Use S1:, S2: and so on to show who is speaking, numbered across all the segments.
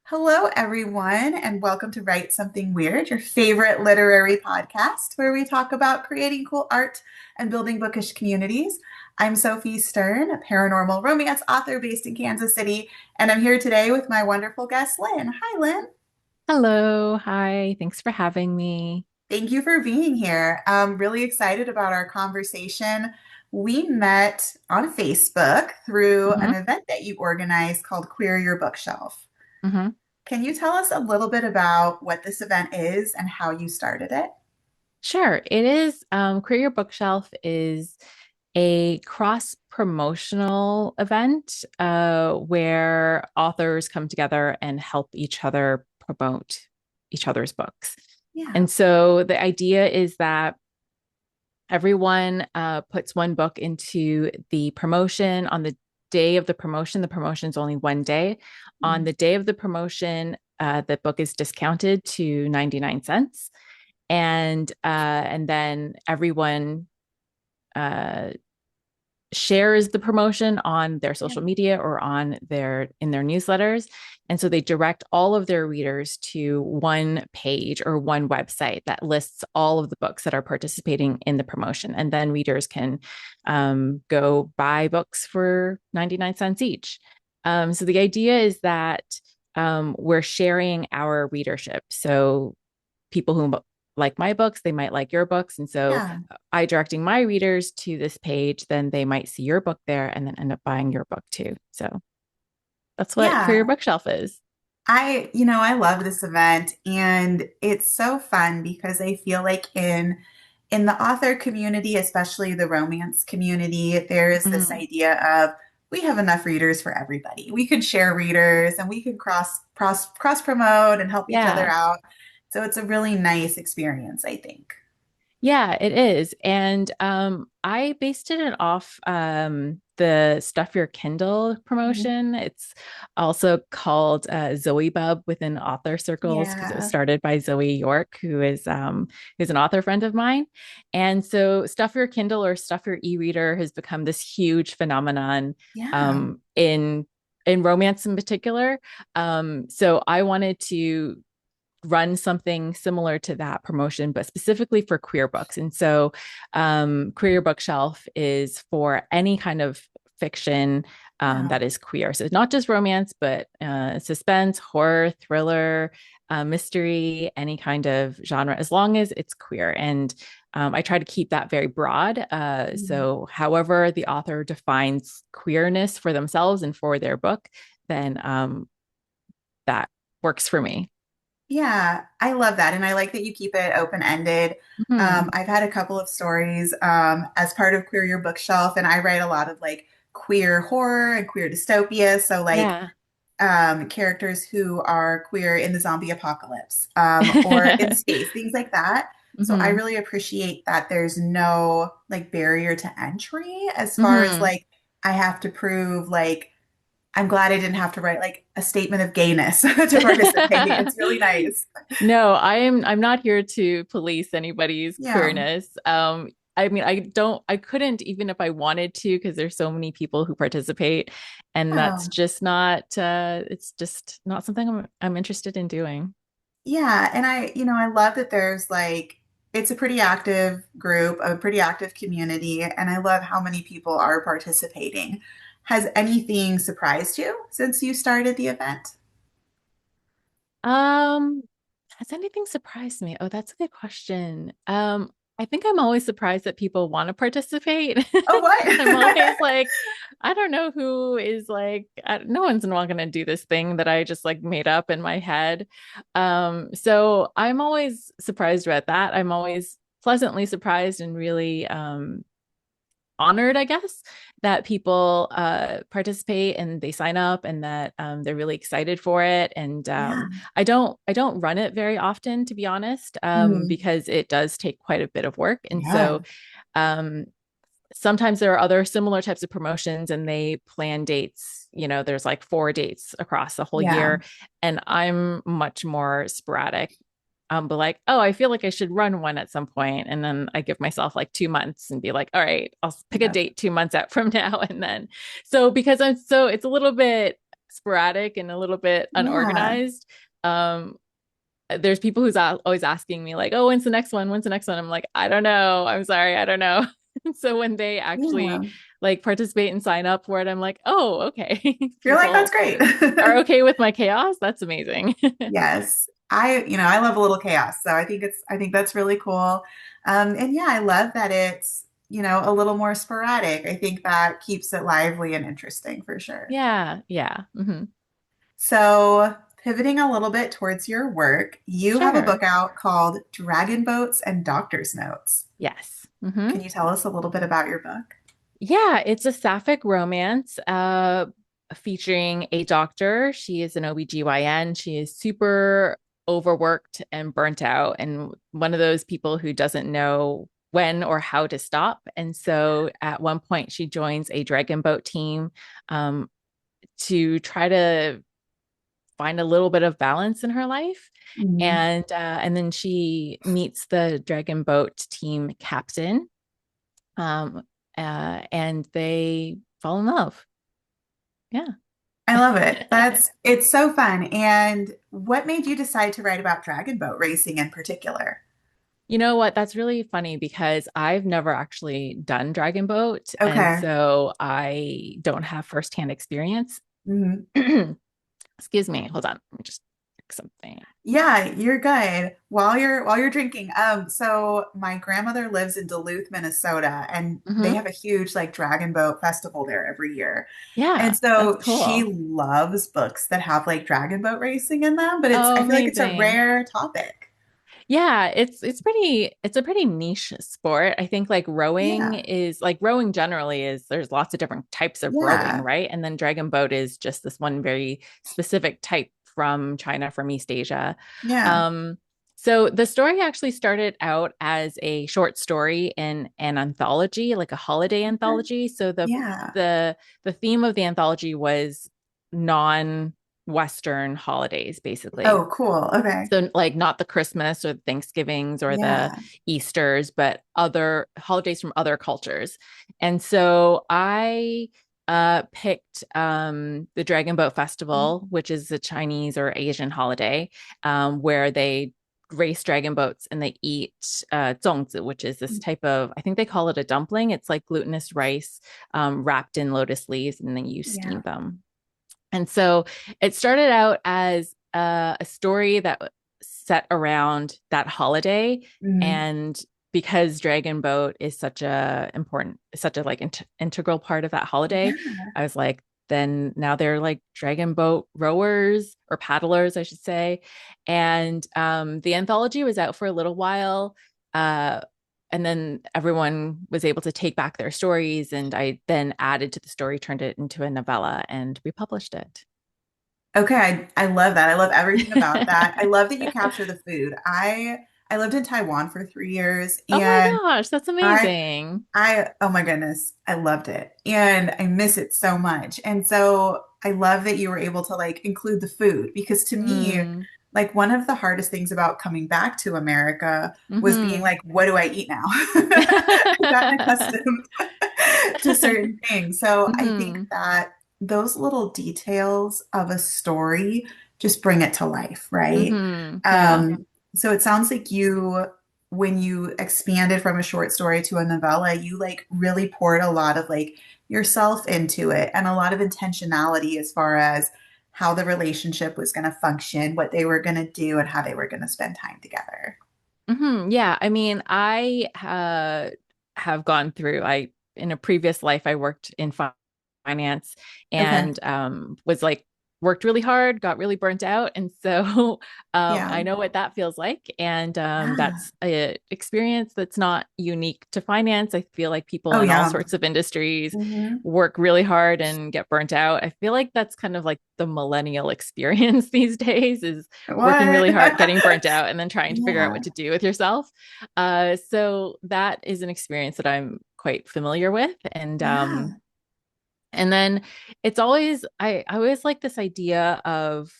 S1: Hello, everyone, and welcome to Write Something Weird, your favorite literary podcast where we talk about creating cool art and building bookish communities. I'm Sophie Stern, a paranormal romance author based in Kansas City, and I'm here today with my wonderful guest, Lynn. Hi, Lynn.
S2: Hello. Hi. Thanks for having me.
S1: Thank you for being here. I'm really excited about our conversation. We met on Facebook through an
S2: hmm
S1: event that you organized called Queer Your Bookshelf.
S2: hmm
S1: Can you tell us a little bit about what this event is and how you started it?
S2: Sure. It is Create Your Bookshelf is a cross-promotional event where authors come together and help each other promote each other's books.
S1: Yeah.
S2: And so the idea is that everyone puts one book into the promotion on the day of the promotion. The promotion is only one day. On
S1: Mm.
S2: the day of the promotion, the book is discounted to 99 cents. And then everyone uh, shares the promotion on their
S1: Yeah.
S2: social media or on their newsletters, and so they direct all of their readers to one page or one website that lists all of the books that are participating in the promotion, and then readers can go buy books for 99 cents each. So the idea is that we're sharing our readership, so people who like my books, they might like your books. And so
S1: Yeah.
S2: I directing my readers to this page, then they might see your book there and then end up buying your book too. So that's what Queer Your
S1: Yeah.
S2: Bookshelf is.
S1: I love this event and it's so fun because I feel like in the author community, especially the romance community, there is this
S2: Mhm.
S1: idea of we have enough readers for everybody. We can share readers and we can cross promote and help each other
S2: Yeah.
S1: out. So it's a really nice experience, I think.
S2: Yeah, it is. And I based it off the Stuff Your Kindle
S1: Mhm.
S2: promotion. It's also called Zoe Bub within author circles because it was
S1: Yeah.
S2: started by Zoe York, who's an author friend of mine. And so Stuff Your Kindle or Stuff Your e-reader has become this huge phenomenon
S1: Yeah.
S2: um, in in romance in particular. So I wanted to run something similar to that promotion, but specifically for queer books. And so, Queer Bookshelf is for any kind of fiction
S1: Yeah.
S2: that is queer. So, not just romance, but suspense, horror, thriller, mystery, any kind of genre, as long as it's queer. And I try to keep that very broad.
S1: Mhm.
S2: So, however, the author defines queerness for themselves and for their book, then that works for me.
S1: Yeah, I love that. And I like that you keep it open-ended.
S2: Mhm.
S1: I've had a couple of stories as part of Queer Your Bookshelf, and I write a lot of like queer horror and queer dystopia. So, like
S2: Yeah.
S1: characters who are queer in the zombie apocalypse or in space, things like that. So, I
S2: hmm
S1: really appreciate that there's no like barrier to entry as far as
S2: hmm
S1: like I have to prove like I'm glad I didn't have to write like a statement of gayness to participate. It's really nice.
S2: No, I'm not here to police anybody's
S1: Yeah.
S2: queerness. I mean, I couldn't even if I wanted to, because there's so many people who participate, and that's
S1: Oh,
S2: just it's just not something I'm interested in doing.
S1: yeah. And I love that there's like, it's a pretty active group, a pretty active community, and I love how many people are participating. Has anything surprised you since you started the event?
S2: Um, has anything surprised me? Oh, that's a good question. I think I'm always surprised that people want to participate.
S1: Oh,
S2: I'm always
S1: what?
S2: like, I don't know who is like, no one's not going to do this thing that I just like made up in my head. So I'm always surprised about that. I'm always pleasantly surprised and really honored, I guess, that people participate and they sign up and that they're really excited for it. And
S1: Yeah.
S2: I don't run it very often, to be honest,
S1: Mhm.
S2: because it does take quite a bit of work. And
S1: Yeah.
S2: so um, sometimes there are other similar types of promotions and they plan dates. There's like 4 dates across the whole
S1: Yeah.
S2: year, and I'm much more sporadic. But like, oh, I feel like I should run one at some point, and then I give myself like 2 months and be like, all right, I'll pick a
S1: Yeah.
S2: date 2 months out from now, and then so because it's a little bit sporadic and a little bit
S1: Yeah.
S2: unorganized. Um, there's people who's always asking me like, "Oh, when's the next one? When's the next one?" I'm like, "I don't know. I'm sorry, I don't know." So when they actually
S1: Yeah.
S2: like participate and sign up for it, I'm like, "Oh, okay."
S1: You're like, that's
S2: People
S1: great.
S2: are okay with my chaos. That's amazing.
S1: Yes. I love a little chaos. So I think that's really cool. And yeah, I love that it's, a little more sporadic. I think that keeps it lively and interesting for sure.
S2: Yeah, yeah.
S1: So, pivoting a little bit towards your work, you have a
S2: Sure.
S1: book out called Dragon Boats and Doctor's Notes.
S2: Yes.
S1: Can you tell us a little bit about your book?
S2: Yeah, it's a sapphic romance featuring a doctor. She is an OBGYN. She is super overworked and burnt out, and one of those people who doesn't know when or how to stop. And so at one point, she joins a dragon boat team um, to try to find a little bit of balance in her life.
S1: Mm.
S2: And then she meets the dragon boat team captain, um, and they fall in love. Yeah.
S1: I love it. It's so fun. And what made you decide to write about dragon boat racing in particular?
S2: You know what? That's really funny because I've never actually done dragon boat, and
S1: Okay.
S2: so I don't have firsthand experience.
S1: Mhm.
S2: Excuse me. Hold on. Let me just pick something.
S1: Yeah, you're good. While you're drinking. So my grandmother lives in Duluth, Minnesota, and they
S2: Hmm.
S1: have a huge like dragon boat festival there every year. And
S2: Yeah, that's
S1: so she
S2: cool.
S1: loves books that have like dragon boat racing in them, but
S2: Oh,
S1: I feel like it's a
S2: amazing.
S1: rare topic.
S2: Yeah, it's a pretty niche sport. I think
S1: Yeah.
S2: like rowing generally is there's lots of different types of rowing,
S1: Yeah.
S2: right? And then dragon boat is just this one very specific type from China, from East Asia.
S1: Yeah.
S2: Um, so the story actually started out as a short story in an anthology, like a holiday
S1: Okay.
S2: anthology. So
S1: Yeah.
S2: the theme of the anthology was non-Western holidays, basically.
S1: Oh, cool. Okay.
S2: So like not the Christmas or the Thanksgivings or the
S1: Yeah.
S2: Easters, but other holidays from other cultures. And so I picked the Dragon Boat Festival, which is a Chinese or Asian holiday, where they race dragon boats and they eat zongzi, which is this type of, I think they call it a dumpling. It's like glutinous rice wrapped in lotus leaves, and then you steam
S1: Yeah.
S2: them. And so it started out as a story that set around that holiday.
S1: Mm.
S2: And because Dragon Boat is such a like integral part of that holiday,
S1: Yeah.
S2: I was like, then now they're like dragon boat rowers or paddlers, I should say. And the anthology was out for a little while. Uh, and then everyone was able to take back their stories, and I then added to the story, turned it into a novella, and republished it.
S1: Okay, I love that. I love everything about that. I love that you capture the food. I lived in Taiwan for 3 years,
S2: Oh my
S1: and
S2: gosh, that's
S1: I
S2: amazing.
S1: oh my goodness, I loved it. And I miss it so much. And so I love that you were able to like include the food because to me,
S2: Mm.
S1: like one of the hardest things about coming back to America was being
S2: Hmm.
S1: like, what do I eat now? I've gotten accustomed to certain things. So I think
S2: Hmm.
S1: that those little details of a story just bring it to life, right?
S2: Hmm. Yeah.
S1: So it sounds like when you expanded from a short story to a novella, you like really poured a lot of like yourself into it and a lot of intentionality as far as how the relationship was going to function, what they were going to do, and how they were going to spend time together.
S2: Yeah. I mean, I have gone through, in a previous life, I worked in finance
S1: Okay.
S2: and was like, worked really hard, got really burnt out. And so
S1: Yeah.
S2: I know what that feels like. And
S1: Yeah.
S2: that's a experience that's not unique to finance. I feel like people
S1: Oh,
S2: in all
S1: yeah.
S2: sorts of industries
S1: Hmm.
S2: work really hard and get burnt out. I feel like that's kind of like the millennial experience these days is working
S1: What?
S2: really hard, getting burnt out, and then trying to figure out
S1: Yeah.
S2: what to do with yourself. So that is an experience that I'm quite familiar with.
S1: Yeah.
S2: And then it's always I always like this idea of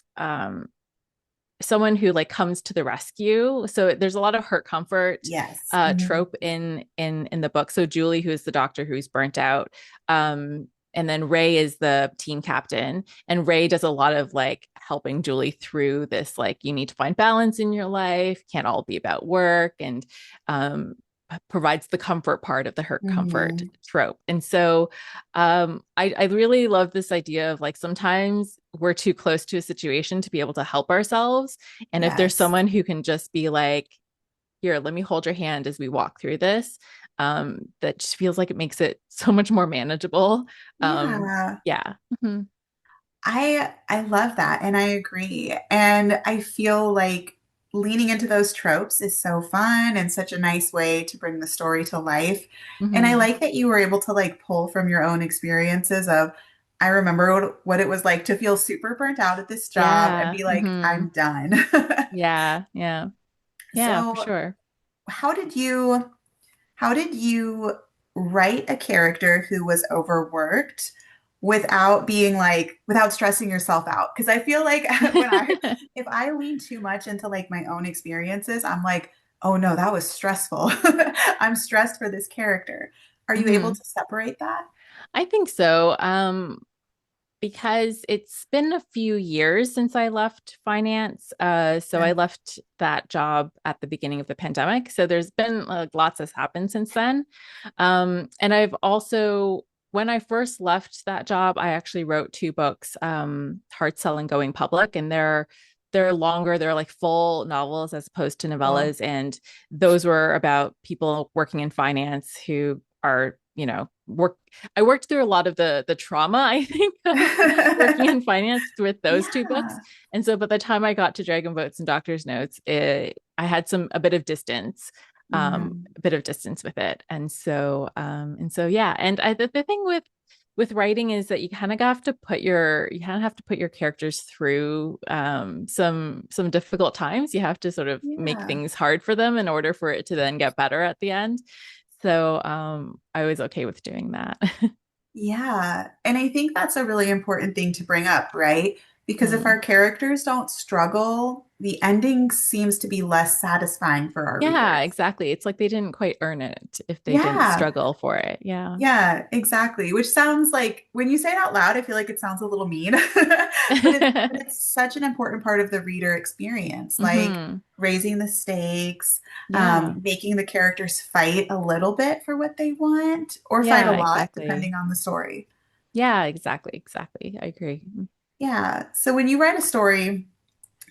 S2: someone who like comes to the rescue. So there's a lot of hurt comfort
S1: Yes. Hmm.
S2: trope in the book. So Julie, who's the doctor who's burnt out, and then Ray is the team captain, and Ray does a lot of like helping Julie through this, like, you need to find balance in your life, can't all be about work, and um provides the comfort part of the her comfort
S1: Mhm.
S2: trope. And so I really love this idea of like sometimes we're too close to a situation to be able to help ourselves. And if there's
S1: Yes.
S2: someone who can just be like, here, let me hold your hand as we walk through this, that just feels like it makes it so much more manageable.
S1: Yeah.
S2: Yeah. Mm-hmm.
S1: I love that and I agree. And I feel like leaning into those tropes is so fun and such a nice way to bring the story to life. And I
S2: Mm-hmm.
S1: like that you were able to like pull from your own experiences of I remember what it was like to feel super burnt out at this job and
S2: Yeah.
S1: be like,
S2: Mm-hmm.
S1: I'm done.
S2: Yeah. Yeah. Yeah, for
S1: So
S2: sure.
S1: how did you how did you write a character who was overworked without being like, without stressing yourself out? Because I feel like if I lean too much into like my own experiences, I'm like, oh no, that was stressful. I'm stressed for this character. Are you able
S2: Mm-hmm.
S1: to separate that?
S2: I think so. Because it's been a few years since I left finance. So I
S1: Yeah.
S2: left that job at the beginning of the pandemic. So there's been like lots has happened since then. And I've also, when I first left that job, I actually wrote two books, Hard Sell and Going Public, and they're longer, they're like full novels as opposed to
S1: Cool.
S2: novellas. And those were about people working in finance who are, work I worked through a lot of the trauma, I think, of working in finance with those two books.
S1: Yeah.
S2: And so by the time I got to Dragon Boats and Doctor's Notes, I had a bit of distance,
S1: Mhm.
S2: a bit of distance with it. And so yeah. And the thing with writing is that you kind of have to put your characters through some difficult times. You have to sort of make
S1: Yeah.
S2: things hard for them in order for it to then get better at the end. So I was okay with doing that.
S1: Yeah. And I think that's a really important thing to bring up, right? Because if
S2: Hmm.
S1: our characters don't struggle, the ending seems to be less satisfying for our
S2: Yeah,
S1: readers.
S2: exactly. It's like they didn't quite earn it if they didn't
S1: Yeah.
S2: struggle for it. Yeah.
S1: Yeah, exactly. Which sounds like when you say it out loud, I feel like it sounds a little mean, but it's such an important part of the reader experience, like
S2: Hmm.
S1: raising the stakes,
S2: Yeah.
S1: making the characters fight a little bit for what they want, or fight a
S2: Yeah,
S1: lot,
S2: exactly.
S1: depending on the story.
S2: Yeah, exactly. Exactly. I agree.
S1: Yeah. So when you write a story,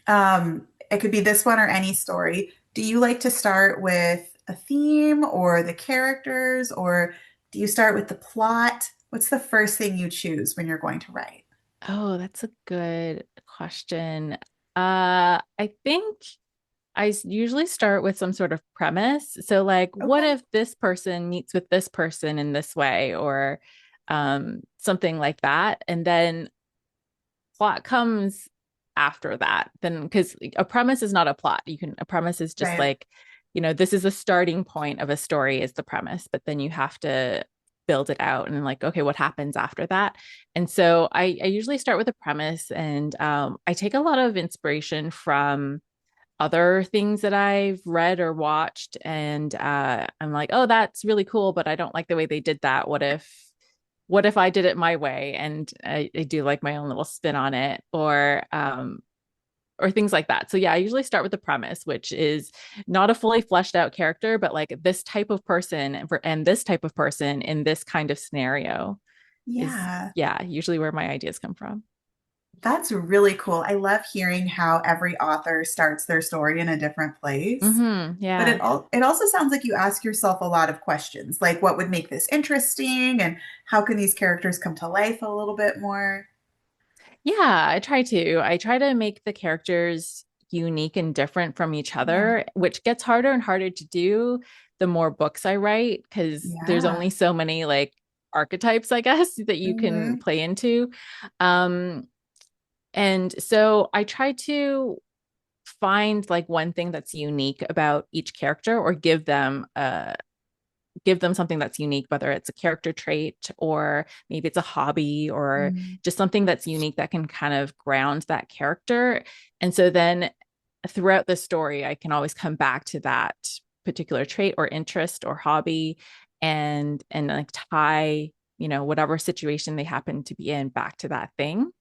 S1: it could be this one or any story. Do you like to start with a theme or the characters, or do you start with the plot? What's the first thing you choose when you're going to write?
S2: Oh, that's a good question. I think usually start with some sort of premise. So, like, what
S1: Okay.
S2: if this person meets with this person in this way, or something like that, and then plot comes after that. Then, because a premise is not a plot. A premise is just
S1: Right.
S2: like, this is a starting point of a story is the premise, but then you have to build it out and like, okay, what happens after that? And so I usually start with a premise, and I take a lot of inspiration from other things that I've read or watched. And I'm like, oh, that's really cool, but I don't like the way they did that. What if I did it my way? And I do like my own little spin on it, or things like that. So yeah, I usually start with the premise, which is not a fully fleshed out character, but like this type of person and this type of person in this kind of scenario is,
S1: Yeah.
S2: yeah, usually where my ideas come from.
S1: That's really cool. I love hearing how every author starts their story in a different place. But
S2: Yeah.
S1: it also sounds like you ask yourself a lot of questions, like what would make this interesting and how can these characters come to life a little bit more?
S2: Yeah, I try to make the characters unique and different from each
S1: Yeah.
S2: other, which gets harder and harder to do the more books I write, because there's
S1: Yeah.
S2: only so many like archetypes, I guess, that you can
S1: Hmm.
S2: play into. Um, and so I try to find like one thing that's unique about each character, or give them something that's unique, whether it's a character trait or maybe it's a hobby or
S1: Mm.
S2: just something that's unique that can kind of ground that character. And so then throughout the story, I can always come back to that particular trait or interest or hobby, and like tie. whatever situation they happen to be in back to that thing.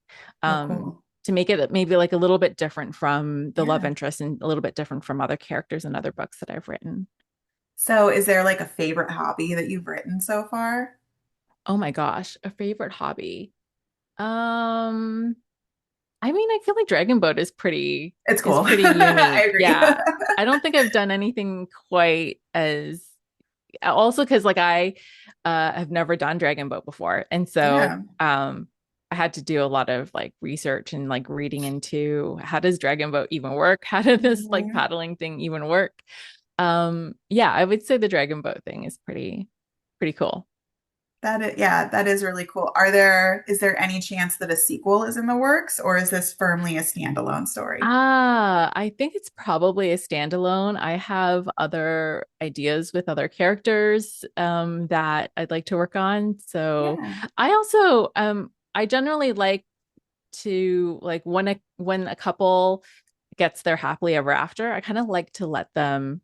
S1: Oh,
S2: um,
S1: cool.
S2: to make it maybe like a little bit different from the love
S1: Yeah.
S2: interest and a little bit different from other characters in other books that I've written.
S1: So is there like a favorite hobby that you've written so far?
S2: Oh my gosh, a favorite hobby. Um, I mean, I feel like Dragon Boat
S1: It's
S2: is
S1: cool.
S2: pretty
S1: I
S2: unique.
S1: agree.
S2: Yeah. I don't think I've done anything quite as also because like I have never done Dragon Boat before. And so
S1: Yeah.
S2: I had to do a lot of like research and like reading into how does Dragon Boat even work? How did this like
S1: Mhm.
S2: paddling thing even work? Yeah, I would say the Dragon Boat thing is pretty cool.
S1: Yeah, that is really cool. Is there any chance that a sequel is in the works, or is this firmly a standalone story?
S2: I think it's probably a standalone. I have other ideas with other characters that I'd like to work on. So
S1: Yeah.
S2: I also I generally like to like when a couple gets their happily ever after, I kind of like to let them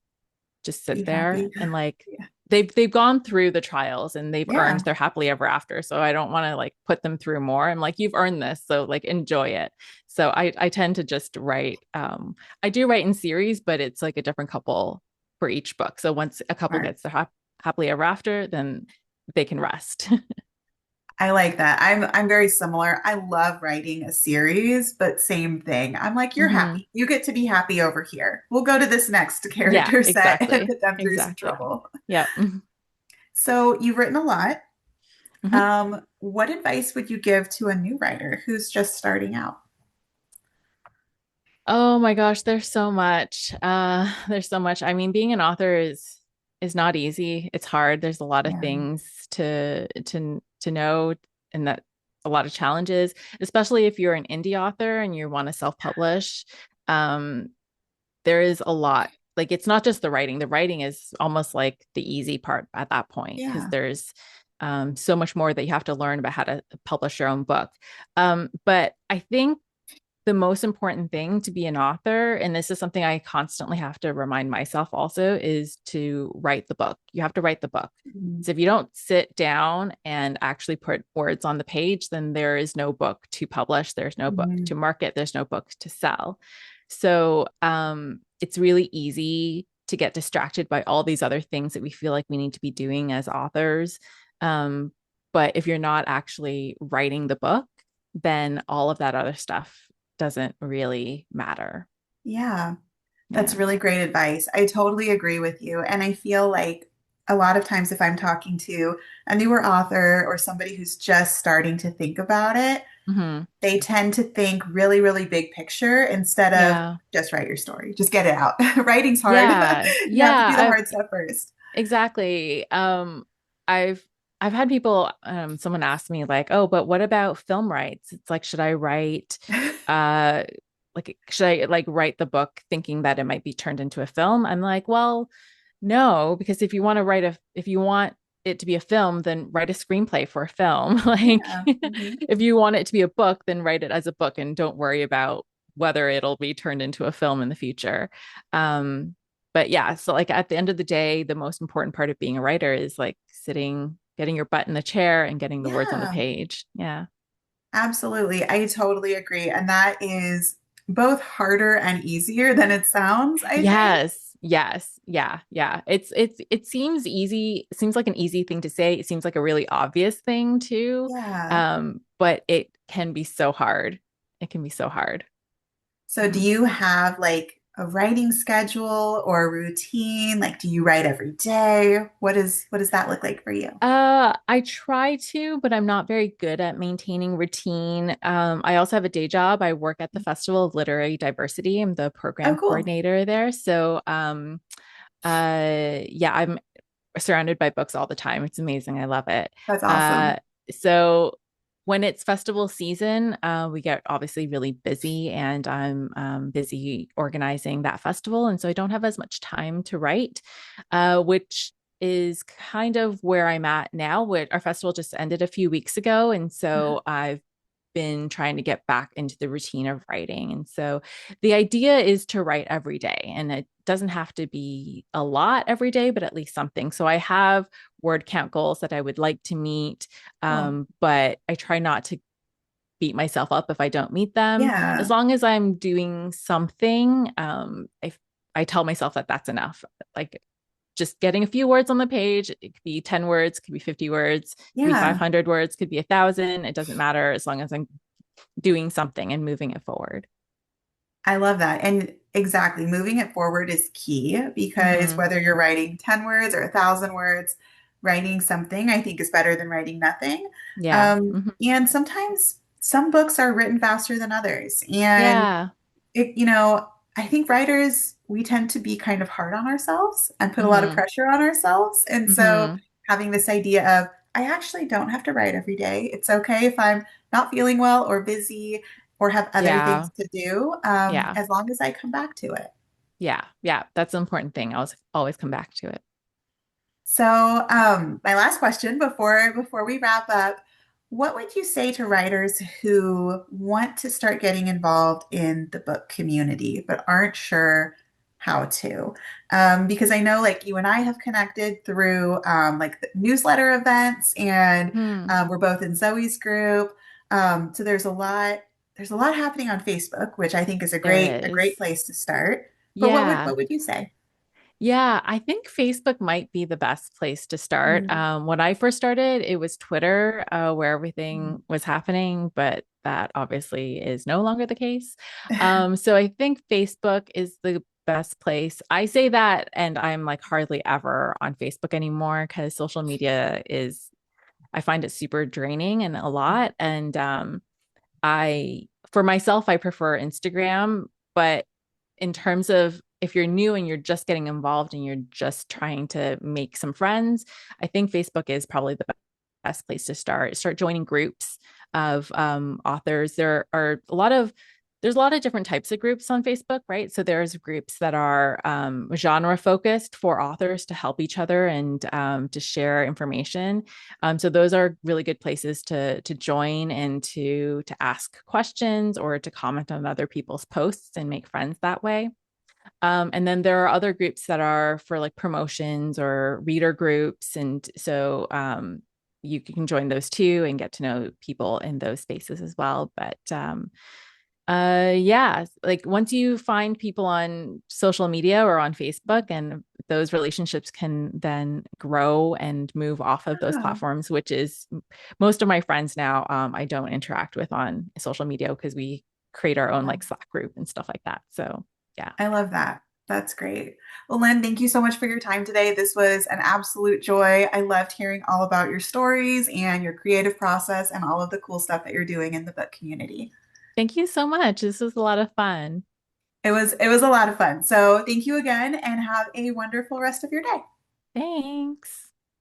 S2: just
S1: Be
S2: sit there
S1: happy.
S2: and like
S1: Yeah.
S2: they've gone through the trials and they've earned
S1: Yeah.
S2: their happily ever after. So I don't want to like put them through more. I'm like, you've earned this, so like enjoy it. So I tend to just write. I do write in series, but it's like a different couple for each book. So once a couple
S1: Smart.
S2: gets their happily ever after, then they can rest.
S1: I like that. I'm very similar. I love writing a series, but same thing. I'm like, you're
S2: Hmm.
S1: happy. You get to be happy over here. We'll go to this next
S2: Yeah,
S1: character set and
S2: exactly.
S1: put them through some
S2: Exactly.
S1: trouble.
S2: Yeah.
S1: So you've written a lot.
S2: Hmm.
S1: What advice would you give to a new writer who's just starting out?
S2: Oh my gosh, there's so much. There's so much. I mean, being an author is not easy. It's hard. There's a lot of
S1: Yeah.
S2: things to know and that a lot of challenges, especially if you're an indie author and you want to self-publish. Um, there is a lot. Like it's not just the writing. The writing is almost like the easy part at that point because
S1: Yeah.
S2: there's so much more that you have to learn about how to publish your own book. But I think the most important thing to be an author, and this is something I constantly have to remind myself also, is to write the book. You have to write the book.
S1: Mhm.
S2: So if you don't sit down and actually put words on the page, then there is no book to publish, there's no book to
S1: Mhm.
S2: market, there's no book to sell. So it's really easy to get distracted by all these other things that we feel like we need to be doing as authors. Um, but if you're not actually writing the book, then all of that other stuff doesn't really matter.
S1: Yeah. That's
S2: Yeah.
S1: really great advice. I totally agree with you. And I feel like a lot of times, if I'm talking to a newer author or somebody who's just starting to think about it,
S2: Hmm.
S1: they tend to think really, really big picture instead of
S2: Yeah.
S1: just write your story, just get it out. Writing's hard.
S2: Yeah.
S1: You have to do
S2: Yeah.
S1: the hard stuff first.
S2: Exactly. I've I've had people, someone ask me like, oh, but what about film rights? It's like, should I write, uh, should I like write the book thinking that it might be turned into a film? I'm like, well, no, because if you want it to be a film, then write a screenplay for a film. Like,
S1: Yeah. Hmm.
S2: if you want it to be a book, then write it as a book and don't worry about whether it'll be turned into a film in the future. Um, but yeah, so like at the end of the day, the most important part of being a writer is like sitting, getting your butt in the chair and getting the words on the
S1: Yeah.
S2: page. Yeah.
S1: Absolutely. I totally agree. And that is both harder and easier than it sounds, I think.
S2: Yes. Yes. Yeah. Yeah. It seems easy. It seems like an easy thing to say. It seems like a really obvious thing too.
S1: Yeah.
S2: But it can be so hard. It can be so hard.
S1: So do
S2: Yeah.
S1: you have like a writing schedule or a routine? Like, do you write every day? What does that look like for you?
S2: I try to, but I'm not very good at maintaining routine. I also have a day job. I work at the Festival of Literary Diversity. I'm the
S1: Oh,
S2: program
S1: cool.
S2: coordinator there. So, yeah, I'm surrounded by books all the time. It's amazing. I love it.
S1: That's
S2: Uh,
S1: awesome.
S2: so when it's festival season, we get obviously really busy, and I'm busy organizing that festival, and so I don't have as much time to write, which is kind of where I'm at now. Where our festival just ended a few weeks ago, and so I've been trying to get back into the routine of writing. And so the idea is to write every day, and it doesn't have to be a lot every day, but at least something. So I have word count goals that I would like to meet.
S1: Cool.
S2: But I try not to beat myself up if I don't meet them. As
S1: Yeah.
S2: long as I'm doing something, I tell myself that that's enough. Like just getting a few words on the page. It could be 10 words, could be 50 words, could be
S1: Yeah.
S2: 500 words, could be 1,000. It doesn't matter as long as I'm doing something and moving it forward.
S1: I love that. And exactly, moving it forward is key because
S2: Mm-hmm.
S1: whether you're writing 10 words or 1,000 words, writing something I think is better than writing nothing.
S2: Yeah. Mm-hmm.
S1: And sometimes some books are written faster than others. And
S2: Yeah.
S1: I think writers, we tend to be kind of hard on ourselves and put a lot of
S2: Mm-hmm.
S1: pressure on ourselves. And so
S2: Mm-hmm.
S1: having this idea of, I actually don't have to write every day. It's okay if I'm not feeling well or busy or have other things
S2: Yeah.
S1: to do,
S2: Yeah.
S1: as long as I come back to it.
S2: Yeah. Yeah. That's an important thing. I always come back to it.
S1: So, my last question before we wrap up, what would you say to writers who want to start getting involved in the book community but aren't sure how to? Because I know like you and I have connected through like the newsletter events, and
S2: Hmm.
S1: we're both in Zoe's group. So there's a lot happening on Facebook, which I think is
S2: There
S1: a great
S2: is.
S1: place to start. But
S2: Yeah.
S1: what would you say?
S2: Yeah, I think Facebook might be the best place to start.
S1: Mm.
S2: When I first started, it was Twitter, where everything was happening, but that obviously is no longer the case. So I think Facebook is the best place. I say that, and I'm like hardly ever on Facebook anymore because social media is, I find it super draining and a lot. And for myself, I prefer Instagram, but in terms of if you're new and you're just getting involved and you're just trying to make some friends, I think Facebook is probably the best place to start. Start joining groups of authors. There's a lot of different types of groups on Facebook, right? So there's groups that are genre focused for authors to help each other and to share information. So those are really good places to join and to ask questions or to comment on other people's posts and make friends that way. And then there are other groups that are for like promotions or reader groups. And so you can join those too and get to know people in those spaces as well. But yeah, like once you find people on social media or on Facebook, and those relationships can then grow and move off of those
S1: Oh,
S2: platforms, which is most of my friends now, I don't interact with on social media because we create our own
S1: yeah.
S2: like Slack group and stuff like that. So yeah.
S1: I love that. That's great. Well, Lynn, thank you so much for your time today. This was an absolute joy. I loved hearing all about your stories and your creative process and all of the cool stuff that you're doing in the book community.
S2: Thank you so much. This was a lot of fun.
S1: It was a lot of fun. So thank you again and have a wonderful rest of your day.
S2: Thanks.